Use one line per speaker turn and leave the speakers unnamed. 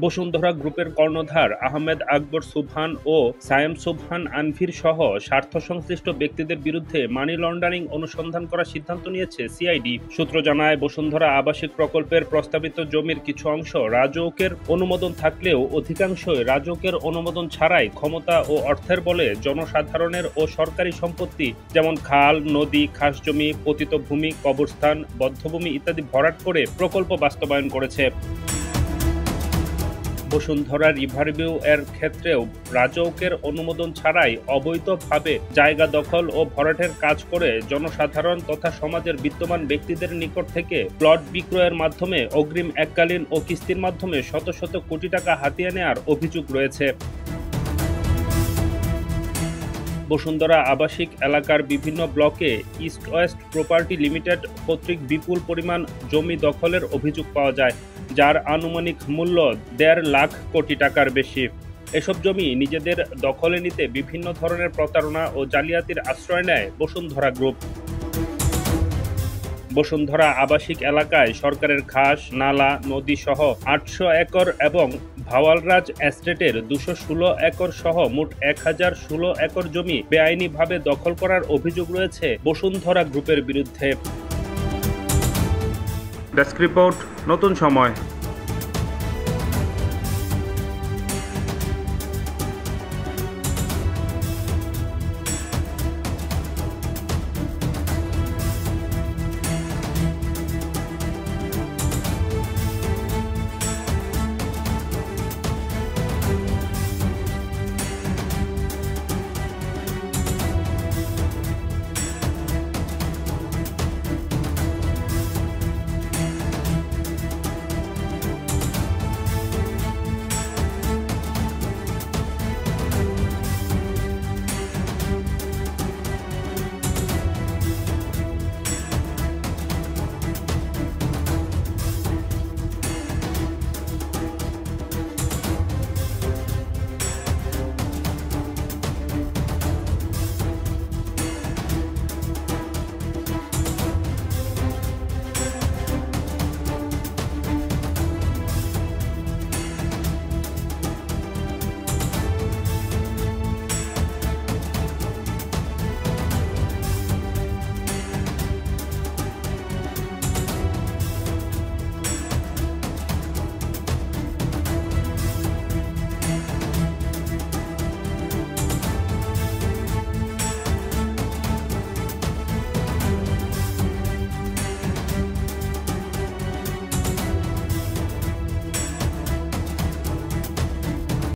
বসুন্ধরা গ্রুপের কর্ণধার আহমেদ আকবর সুবহান ও সায়েম সুবহান আনভির সহ স্বার্থ সংশ্লিষ্ট ব্যক্তিদের বিরুদ্ধে মানি লন্ডারিং অনুসন্ধান করার সিদ্ধান্ত নিয়েছে সিআইডি। সূত্র জানায়, বসুন্ধরা আবাসিক প্রকল্পের প্রস্তাবিত জমির কিছু অংশ রাজউকের অনুমোদন থাকলেও অধিকাংশই রাজউকের অনুমোদন ছাড়াই ক্ষমতা ও অর্থের বলে জনসাধারণের ও সরকারি সম্পত্তি যেমন খাল, নদী, খাসজমি, পতিত ভূমি, কবরস্থান, বধ্যভূমি ইত্যাদি ভরাট করে প্রকল্প বাস্তবায়ন করেছে। বসুন্ধরা রিভারভিউ এর ক্ষেত্রেও রাজউকের অনুমোদন ছাড়াই অবৈধভাবে জায়গা দখল ও ভরাটের কাজ করে জনসাধারণ তথা সমাজের বিত্তমান ব্যক্তিদের নিকট থেকে প্লট বিক্রয়ের মাধ্যমে অগ্রিম এককালীন ও কিস্তির মাধ্যমে শত শত কোটি টাকা হাতিয়ে নেওয়ার অভিযোগ রয়েছে। বসুন্ধরা আবাসিক এলাকার বিভিন্ন ব্লকে ইস্ট ওয়েস্ট প্রপার্টি লিমিটেড কর্তৃক বিপুল পরিমাণ জমি দখলের অভিযোগ পাওয়া যায়, যার আনুমানিক মূল্য ১.৫ লাখ কোটি টাকার বেশি। এসব জমি নিজেদের দখলে নিতে বিভিন্ন ধরনের প্রতারণা ও জালিয়াতির আশ্রয় নেয় বসুন্ধরা গ্রুপ। বসুন্ধরা আবাসিক এলাকায় সরকারের খাস, নালা, নদী সহ ৮০০ একর এবং ভাওয়ালরাজ এস্টেটের ২১৬ একর সহ মোট ১,০১৬ একর জমি বেআইনিভাবে দখল করার অভিযোগ রয়েছে বসুন্ধরা গ্রুপের বিরুদ্ধে। ডেস্ক রিপোর্ট, নতুন সময়।